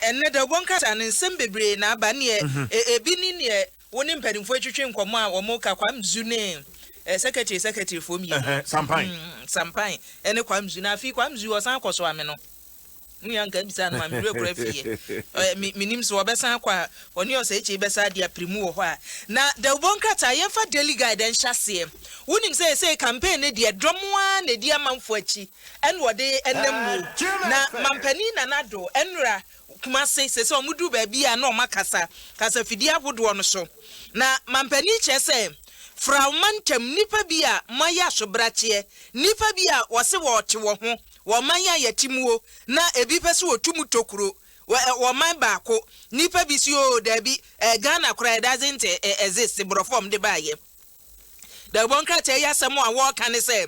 enne da bonkata ne nsem bebre na aba ne ebi ni ne woni mpanimfo atwetwe nkomo a wo mo ka kwamzu ne secretary for me sampan ene kwamzu na afi kwamzu o san koso ame no nyan ga bisa na ma me rekora fie minim so obesan kwa oni o se eche besa dia primu wo ho a na da bonkata ye fa daily guidance hase wonim say campaign ne dia dwomwa na dia manfo achi en wode enam na mampani na nado enra kuma say o mudu ba bia na o makasa kasa fidi abodo no so na mampani che say fraumantem nipa bia maya sobrache nipa bia wose wo te wo ho wo manya yatimuo na ebi pese wo tumu tokuro wo man baako nipa bi si o da bi Ghana kra doesn't exist bro form de baye da bonka te ya samo a wo kan say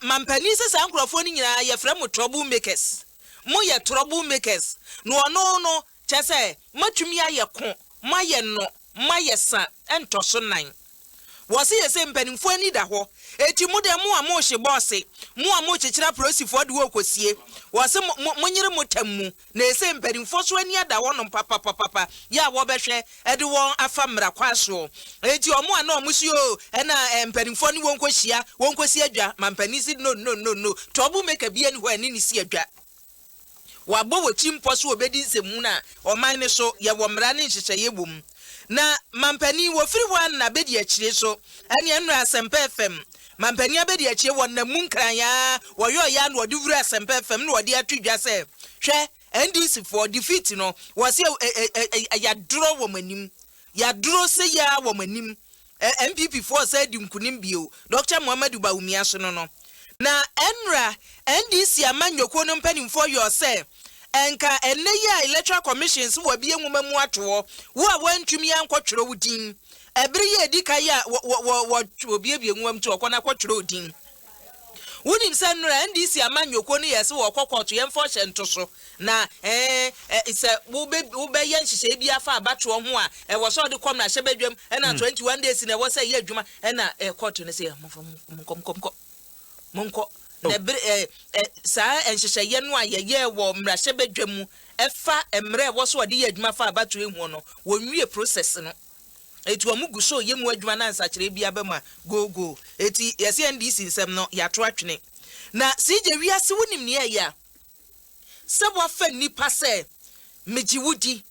mampani se san krofo ni nyina ye frɛ mo trouble makers mo ye trouble makers no no che say matumi aye ko maye no maye sa entoso nan wasi yese mpanimfo ani da ho eti mu de mu a mo hye boss mu a mo kyekira prosifo de wo kosie wasi monyere motammu na yese mpanimfo so ani ada wo no papa ya wo behwe ede won afamra kwaso eti omo a na omo si o na mpanimfo ni won kosie adwa mampanisi no tobu make bia ni ho ani ni si adwa wabo wo chimpo so obedi nsemu na oman ne so ye wo mra ne hyehyeye bom na mampani wo free one na bedi akire so ane enra asempa fm mampani abedi akire won na munkran ya wo yo ya na odivuru asempa fm na odi atudwa se hwe NDC for defeat no wo se ya duro wo manim ya duro se ya wo manim MPP for say di nkunim bio Dr. Muhammadu Bawumia so no na enra NDC amanyoko no mpanimfo yo se enka enne ya electoral commissions wo bie nwoma mu atwo wo a wantumi ankotwero wudin ebere ye dika ya wo bie nwom to okona kwotwero wudin wunim sanura NDC amanyoko no yesi wo kokoto yemfo hye ntoso na ise wo be ye nhihye bi afa abatwo ho a wo so de kom na hye badwam na 21 days na wo say ye adwuma na court no say monko nebre sa enhyehyeye no ayeye wo mrahye badwamu efa emre wo so de ye adwuma fa abatwo ehu no wonwie process no eti omugu so yemu adwuma na nsakire bia bema go eti yesi NDC nsem no yato atwene na sije wiase wonim ne ya sebo afa nipa se mejiwudi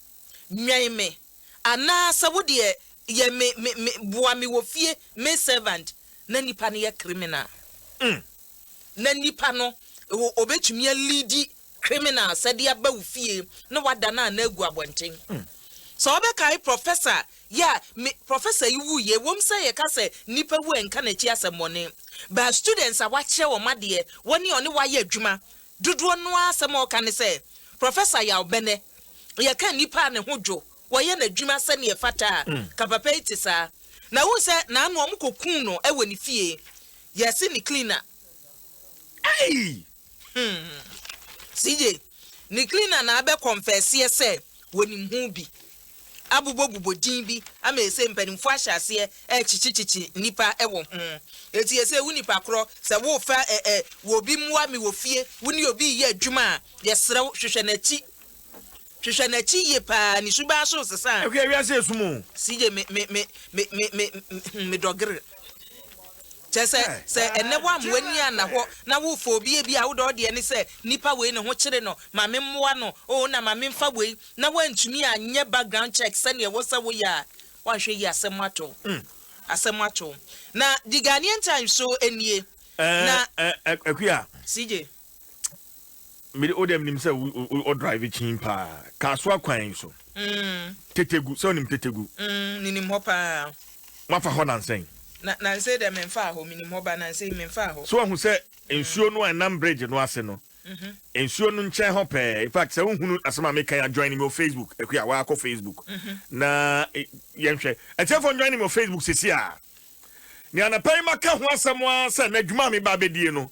nwaime ana sawode ye me boa me wo fie me servant na nipa ne ye criminal na nipa no obetumi leadi criminal sadia ba wo fie na wada na agu abonten so obekai professor ya me professor iwu ye wom say ye ka say nipa wu enka na chi asemone ba students a wache wo made woni oni waye adwuma dodo no asem o ka ne say professor ya obene ye ka nipa ne hodwo wo ye na adwuma se ne fata ka papa itisa na wu say na anu omkokun no ewe ni fie ye se ni cleaner ai CJ ni cleaner na abe confess ye say woni hu bi abubo din bi ama ese mpanimfo ahyase chichichichi nipa ewo eti ese wu nipa kro se wo fa wo bi muwa mi wo fie wuni obi ye adwuma ye serew hwehwe nachi ye pa ni suba so sesa okay wi ase esumu CJ me dogre chese se enebo amwani ana ho na wo fo obi a wo do de ne se nipa we ne ho kire no mame mmoa no na mame mfa we na wantumi anye background check se ne wo se wo ya wa hwe yi asemato na the Ghanaian Times so enie na akua CJ me odem nim se o drive chimpa ka so akwan so tetegu so nim tetegu ninim ho pa mafa ho nansen na say dem menfa ho minim ho ba na say menfa ho so hu say ensuo no anam bridge no ase no ensuo no nche ho pe in fact say hunu asema make ya join me on Facebook ekua wa akọ Facebook na yenhwe etefo join me on Facebook sisi a ni anapai maka ho asema say na dwuma me ba bedie no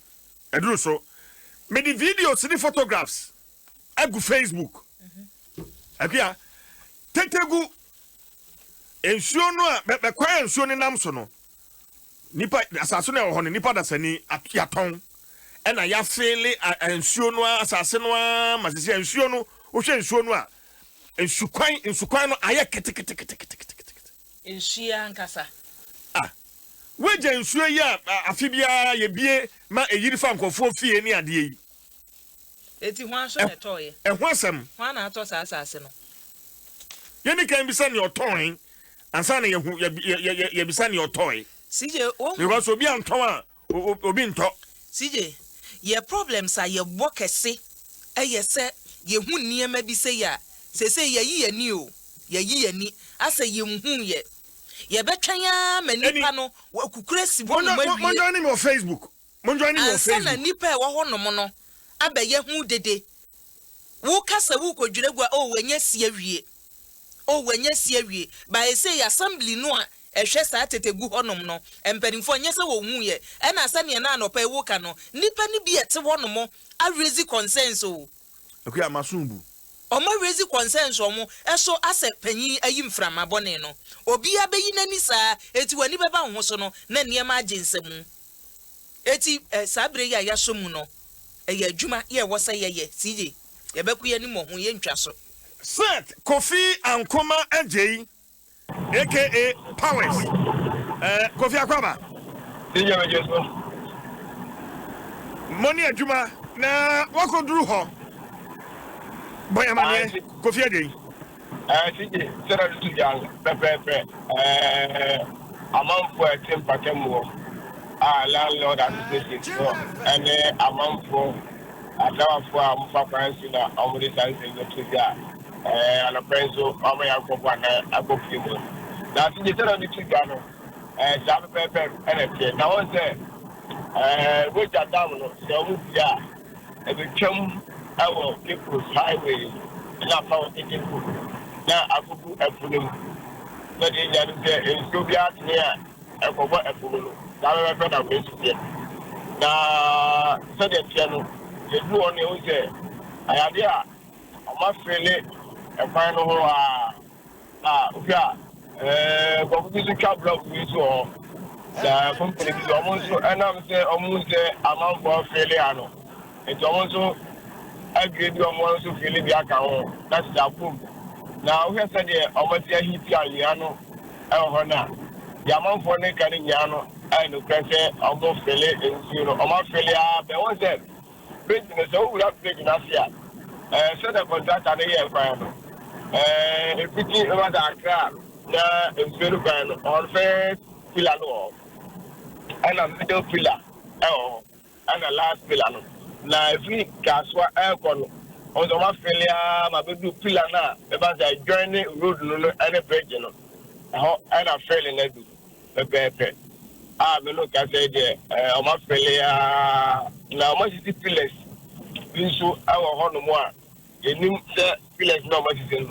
eduru so me di videos ni photographs agu Facebook ekua tetegu ensuo no a be kwa ensuo ni nam so no nipa asase no ho ne nipa da sani aton ena ya fele ensuo no asase no ma sisi ensuo no wo hwe ensuo no a nsukwan no aye kete Enshia nkasa. Weje nsuo yi afi bia ye bie ma eyiri fa nkofo fie ni ade yi. Eti hwan so na toye. Ehwo asem. Hwan na ato sa asase no. Ye ni kan bi se ne oton ansa na ye bisa ne otoy. CJ o because obi anton a obi nto. CJ ye problems are ye wokese eye se ye hu niema bi se ya se ye yi ani o ye yi ani asa ye hu ye betwan ya manipa no kukure sibo no mawie. Mo join me on Facebook. Ansa na nipa e wo honom no abaye hu dede. Wo kasa wo kodwiregwa o wanya sie wie. O wanya sie wie ba say assembly no a ehwe sa tetegu honom no empanimfo nya se wo hu ye e na asa ne na anopa e wo ka no nipa ni bi ete honom a raise concerns o okuya masumbu o ma raise concerns o mo eso ase panyin ayi mframa bone no obi abeyi nani saa eti wani beba ho so no na niema agensemu eti sabre ya yasomu no eye adwuma ye wo se ye CJ ye beku ye ni mo ho ye ntwa so Set Kofi Ankoma AJ aka Powers. Kofi Akwaba. Money adwuma na wakoduru ho. Boya mane Kofi AJ. CJ sera du jang pepe amamfo etim pakemo landlord association and amamfo adawafo amfa fancy na omudi sanse no and a friend so I'm a go people. Now, the general Chicano, Shabby Pepper, and a now I say, which are down, so yeah, and we come our people's highway, and I found taking food. Now I could do a food. But in Soviet near a cover a food. Now I better waste it. Now, so the channel, the blue on the say, I have here, I must feel it. A final competition block we saw the company is almost and I'm saying almost amount for failure. It's almost a grade of one to fill the account. That's the boom. Now we have said almost a hit Yano Honor. The amount for Nick and Yano and the pressure almost failure in almost failure. But one said, business over that big enough here. So the contract are here for if we keep about that crap, it's very bad on first pillar and a middle pillar, and a last pillar. Now, if we cast what aircon on the failure, my big pillar now, about the journey road and a bridge, and a failing it, a bad pet. Me look at it, my failure. Now, much is the pillars. We show our honor more. You need to feel no much in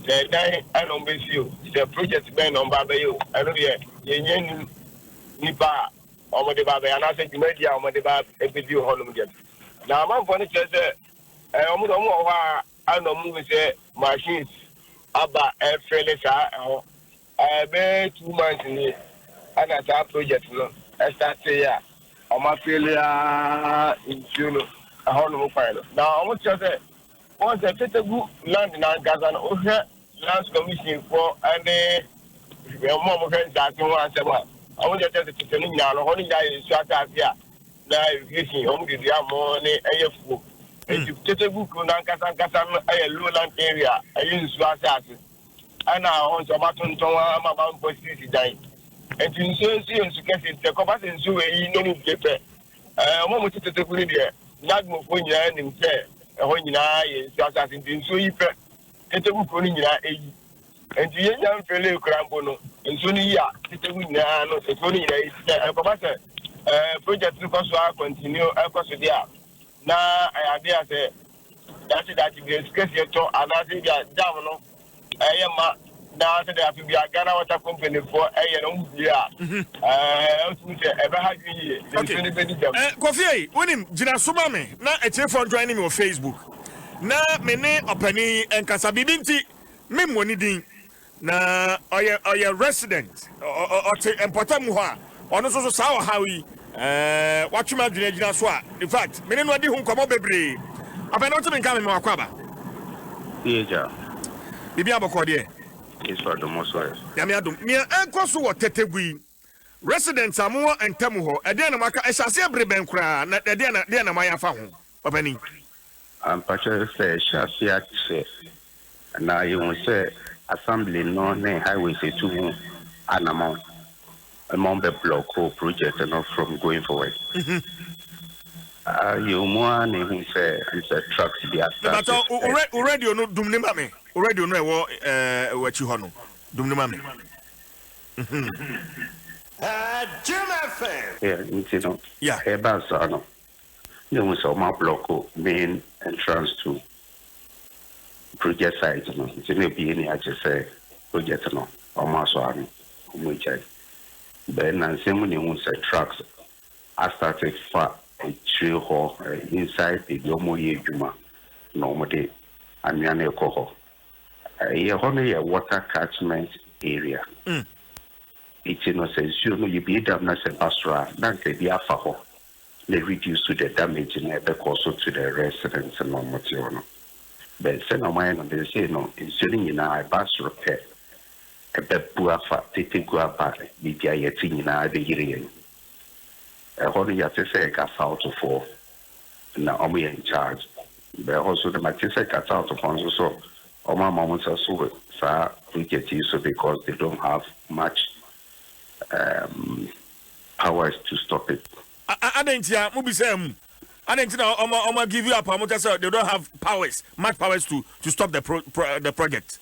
the day. I don't miss you. The project been on Babayo. I know you Nipa or the Baba, and I think media or the Bab a video home again. Now, my funny says, I don't move machines about a fairly I bet 2 months in it, and I start project. I start say, I'm a failure in June. A home final. Now, I want to say, once I take a good land in our Gazan, Lands Commission for and mom friends that you want to say, I want to tell the Titan now, only that is shut out here. Now, you only the money, a fool. If you take a book on Kazan, a lowland area, I use Swasas. And now on some Maton Toa, my mom was dying. And to ensure you can see the combat in Zoo, you know, paper. Mom to take a good idea. Not move when you're in fair. When you are in Swasas in so you pet. And to book on your age. And the young fellow Crambono, and Sonia, it's a good now, it's only a project to continue across the year. Now, I have there say that you discuss your talk, and I think that Damano, I am now that I have to be a Ghana water company for a year. Ever had you Kofi, when him, Jina Sumame, now a chef for joining me on Facebook. Now, many opening and Casabinti, Memoni. Na oye resident or important muha ono so saw how we watchuma dwena so a in fact me no de hu nkomo bebre abana to me nka me akwaba yeja Bibi abokode. It's for Adom 106. Yami Adom. Me enko so wo Tetegui. Residents amu entamu ho. E dey na maka esase ebreben kra na dey na maya fa ho. Obani. Pacho say shasi akse. Na you say assembly no ne highway say to anamount. Among the block project and not from going forward. You want to say it's a truck to be but already you know dumne mame. Already you know what you hono. Dumne mame. Jim FM. Yeah, you know. Yeah. Ebasano. You know so my block main entrance to project site no. It's no be any I just say project no. Almost one. Then and same when you say trucks, I started far a trail hall inside the Domo Yejuma normally and Yana Coho. Only a water catchment area. It's no sense you be damn as a basra, not the Biafaho. They reduce to the damage in the also to the residents and Normationo. But send a mind on the say no, insulin in our bus repair. A bebuafa, Titigua, Bidia Yatina, the Girian. A honey Yatese got out of 4. Now we in charge. But also the Matisse got out of one so all my moments are so far we get used to because they don't have much powers to stop it. I didn't hear Mubi Sam. I didn't know Oma give you up. They don't have powers, much powers to stop the project.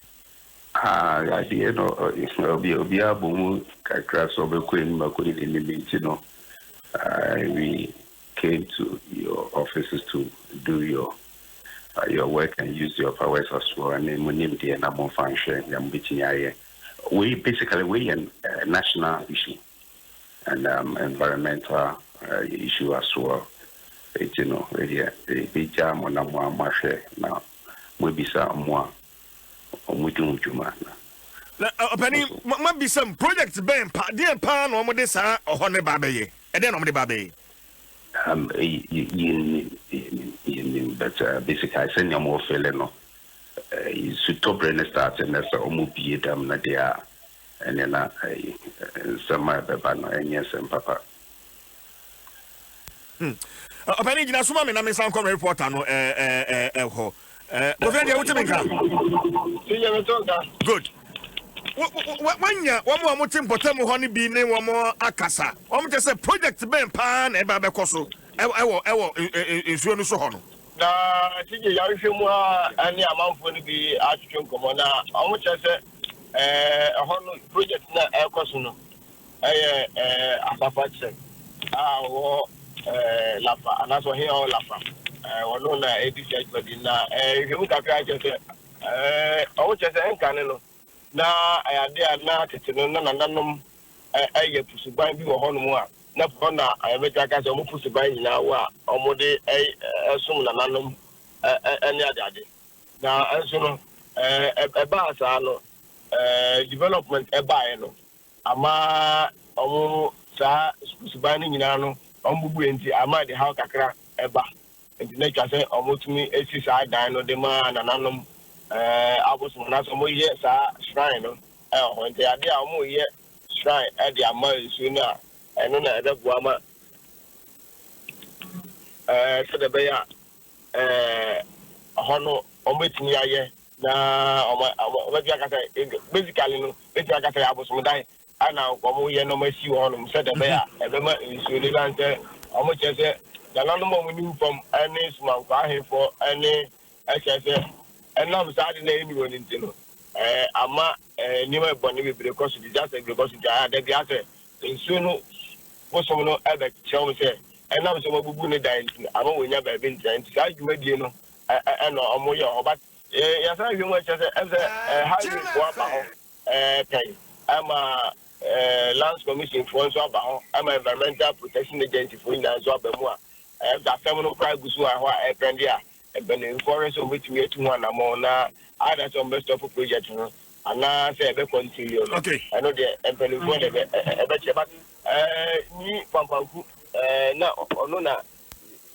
You know, be able to crash over Queen Makuni in the meeting. We came to your offices to do your work and use your powers as well. And then we need the number function. We basically a national issue and environmental issue as well. You know, the jam on a marche now. We be some more. We do Penny, might be some projects being dear pan or Modessa or Honey Baby, and then on the baby. But basically, I send you more fellow. Is to top brain start and that's a movie dam Nadia and then some and yes and papa. Penny, Nasuma, and I'm a sound reporter. No, good. When you one more mutim bottom honey be name one more akasa. Just a project ben pan and babacoso. I will in Suno. Na sije ya hwe mu a ani amanfo no bi atwetwe nkomo na omo chese hono project na ekoso no afafache wo lafa anaso he o lafa wono na edisi body na hwe mu kakra chese omo chese enkane no na ade na tete no na nanom pusuban bi wo hono mu a na pona ayebeka ka se omo pusuban nyina wo a omo de sum na nanom ani adade na enso no eba asa no development eba e no ama omo sa pusuban nyina no omo bubu enti ama de ha kakra eba enti na twa se omo tumi esi sa dan no de ma na nanom abosum na so mo ye sa shrine no ho enti ade a omo ye shrine e de ama isu na eno na ede buama so de beya hono ometini aye na omebi akata basically no beti akata abosum dai ana omo ye no masi hono so de beya ebe ma isu ni lante omo chese da nanu mo ni from any small kwa for any chese enam sa de na eni woni ntino ama ni ma boni bebre ko so just because ja de bia se isu no bosom no ebe chew me say enam so mabubu ne dan ama wonya ba bi ntan ti sa dwumadie no no omo ye oba ya sa hwe mo chese highway for aba ho kai ama lands commission for so aba ho ama environmental protection agency for ina so aba mu a da fam no kwa gusu a ho a ebrande a ebe ne forest of which we to one among na other some best of project no ana say ebe continue no okay I know the ebe for ebe cheba ni pampanku na ono na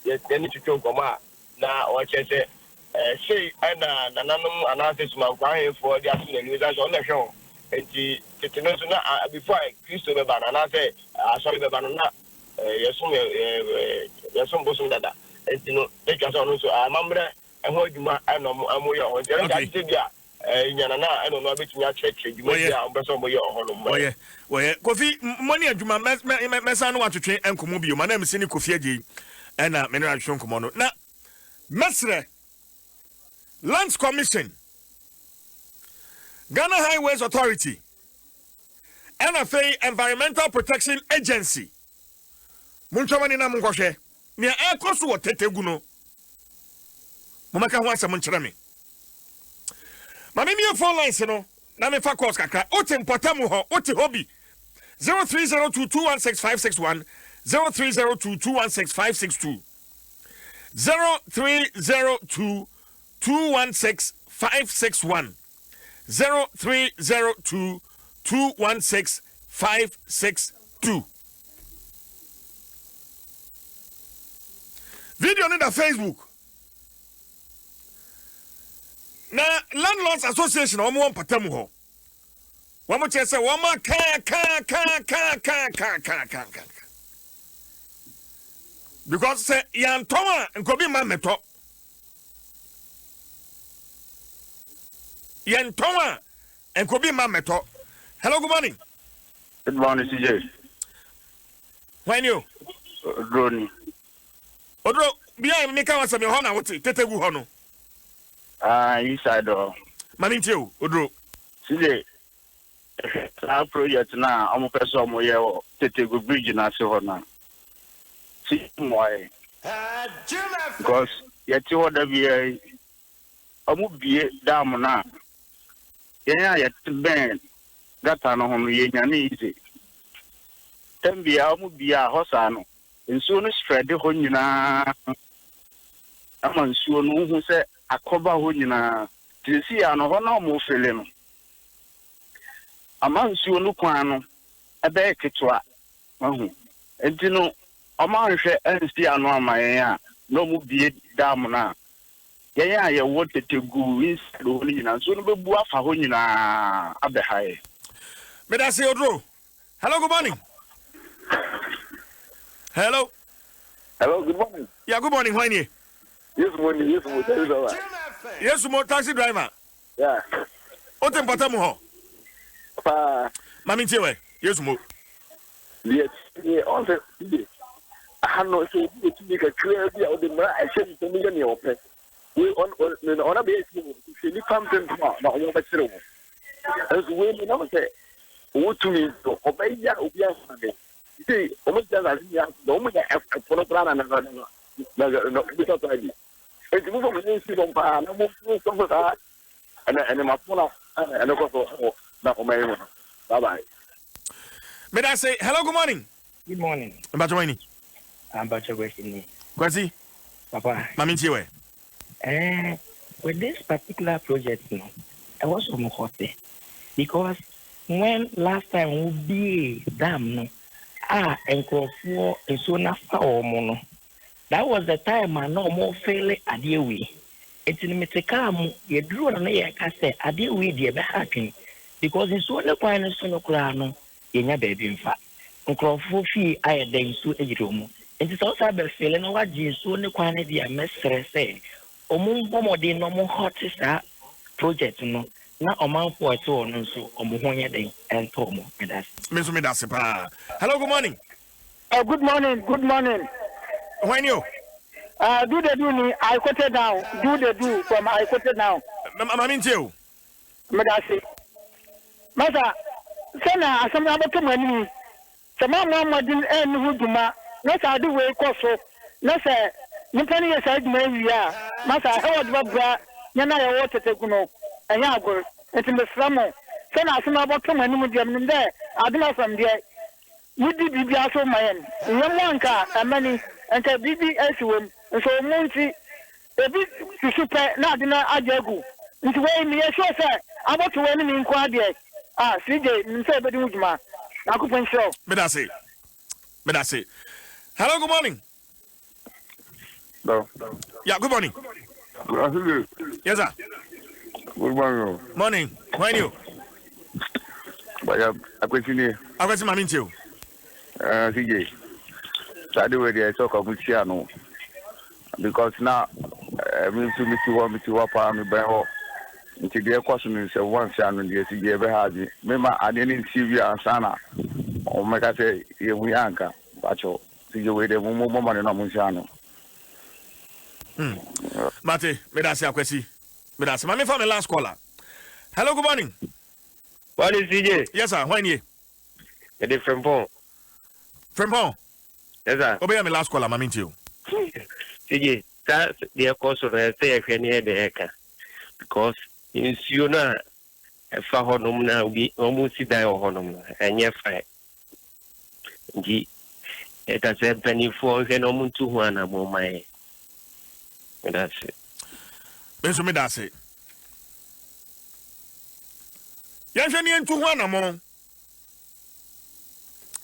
ye ni tutu nkoma na o chese say na nananum analysis man kwa for the action news as on the show enti teteno so na before Christo be ban na say sorry be ban na yesum bosom dada enti no e twa so no so amamre ho adwuma anom amoye ho enti nka te bia nyana na eno no abetumi a check adwuma bia ombeso moye ho no oye Kofi money adwuma mesa no watwetwe enkomo bio ma na mse ni Kofi agi ena me no atwe enkomo no na mesre Lands Commission, Ghana Highways Authority, NFA Environmental Protection Agency. Munchomani na mungoshe. Ni akosu wo teteguno. Mumaka ho asem nkyereme. Ma me phone lines no na me fa calls kakra. Oti mpotamu ho, oti hobby. 0302216561 0302216562 0302 216-561 0302-216-562. Video on the Facebook. Na Landlords Association omo won patamu ho. Wamo chese wama ka. Because say yantoma nkobi ma meto. Yentoma and Kobe Mameto. Hello, good morning. Good morning, CJ. When you? Drone. Odro, behind me, come some Hona, what's it? Tete Hono. Inside door. Manitio, Odro. CJ. Our project now, I'm a person where Tete Bridge in Asihona. See why? Because yet you order be a movie down now. Yeah, yet Ben got on home, easy. Then be a Hosano, and soon spread the Honina. I'm sure no who said a cover Honina to see an honorable film. A man soon look one a bear kitwa. And you know, a man shall see an my no move be damn now. Yeah, you wanted to go inside Honina, soon be boa for Honina at the high. May I say, Odro? Hello, good morning. Hello. Hello, good morning. Yeah, good morning, Wayne. Yes, morning, Yes, more taxi driver. Yeah. Otem patamu ho. Mami tiwe. Yes, mo. Yes, on the I no say to make a clear idea of the I said to me any open. We on a base you come to no you better. As we never say what to me to obey ya obia. See, almost just as you have no more for a plan and no because I did. It's moving with you on fire, no more and my phone and I go now bye bye. May I say hello, good morning? Good morning. About Wayne. I'm about to question. Kwasi? Papa. Mami tiwe. With this particular project, no, I was on hot because when last time we be damn no. And for and so na for mono. That was the time I no more fail at the way. It's in Metekam, you drew on a cassette at the way, dear happen. Because in so the point of Sonocrano, in your baby in fact. Uncle Fofi, I had then so a room. It is also a feeling of what you so the quantity a messer say. Omo de no more hottest project no. Na amount for it all, so Omonia and Tomo. Miss Medasipa. Hello, good morning. Good morning, good morning. When you? Do the do, I quoted now. Do the do from I quoted now. Mamin Joe. Medasi. Masa, Sena, some other company. Some mamma didn't end Huduma. Not I do way coso. No, sir. Nipani aside, maybe, yeah. Masa, I heard what Yana water to go. And yeah, go. It's in the summer. Send us about some animal there. I do not from there. You did be also my end. One car, and many, and a BBS and so Monty, a bit to super, not dinner at Jagu. It's way me, sure, sir. I'm about to enemy inquiry. CJ, Mr. Bedudma. I could show. Medasi. Hello, good morning. No. Yeah, good morning. Yes, sir. Good morning. Morning. When you? But I question you. I got my minute. CJ. Saturday where I talk about Chiano. Because now, I mean to me to want me to walk on me by all. Into their question is one son and the CJ ever had it. Remember, I didn't see you and Sana. Oh, my God, say, we anchor. But you see the way the woman in Amunchano. Mate, me that's your question. Me that's my from the last caller. Hello, good morning. What is CJ? Yes, sir. When you? A different phone. From home. Yes, sir. Obey me last caller, my mint you. CJ, that's the course of the say if near the Eka. Because in Siona, a Fahonum now be almost die or honum, and yet fight. It has a penny for Henomun to one among my. That's it. Benso me that's it. Yes, any into one among.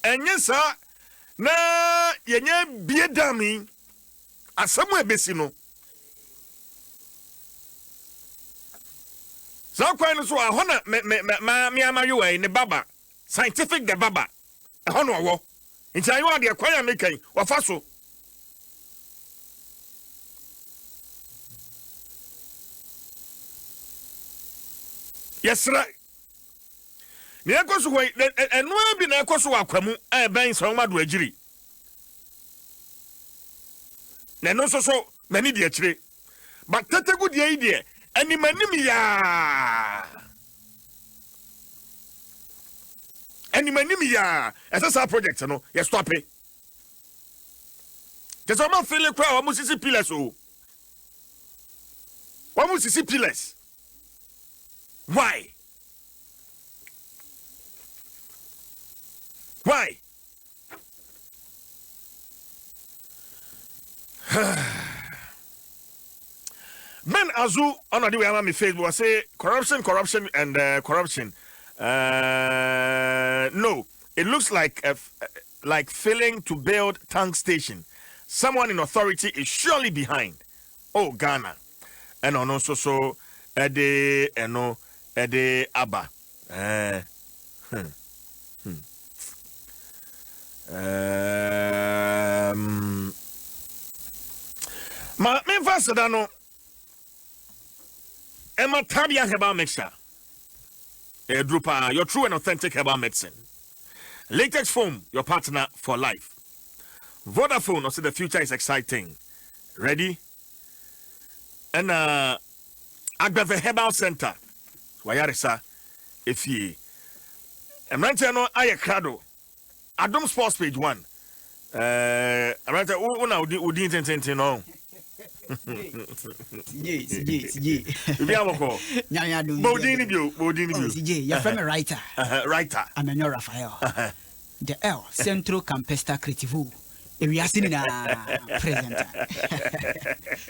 And yes, sir. Na yenye bie dami asamu ebesi no so kwan so ahona me amayo we ne baba scientific the baba ahono owo nti ayo de kwan amekan wafa so yes right ne ekoso we eno bi na ekoso akwamu e ben so madu agiri na no so mani de akire but tetegu de ide animanim ya esa project no ye stop it just am feel kwa wa musisi pillars o wa musisi pillars why Men Azu on the way on my Facebook say corruption and corruption. No, it looks like failing to build tank station. Someone in authority is surely behind. Oh, Ghana, and on also so Ede Abba. Ma me fast dano. Emma Tabia herbal mixture. A drupa, your true and authentic herbal medicine. Latex foam, your partner for life. Vodafone, also the future is exciting. Ready? And Agbave Herbal Center. Wayarisa, if ye. I'm not telling you, I crado. Adom Sports page 1. I'm not telling you, Udin no. Bodini bio. Your friend writer. Writer. I'm a Raphael. The L Centro Campesta Creativo. We are sitting presenter.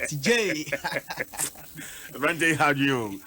CJ. Rande, how do you?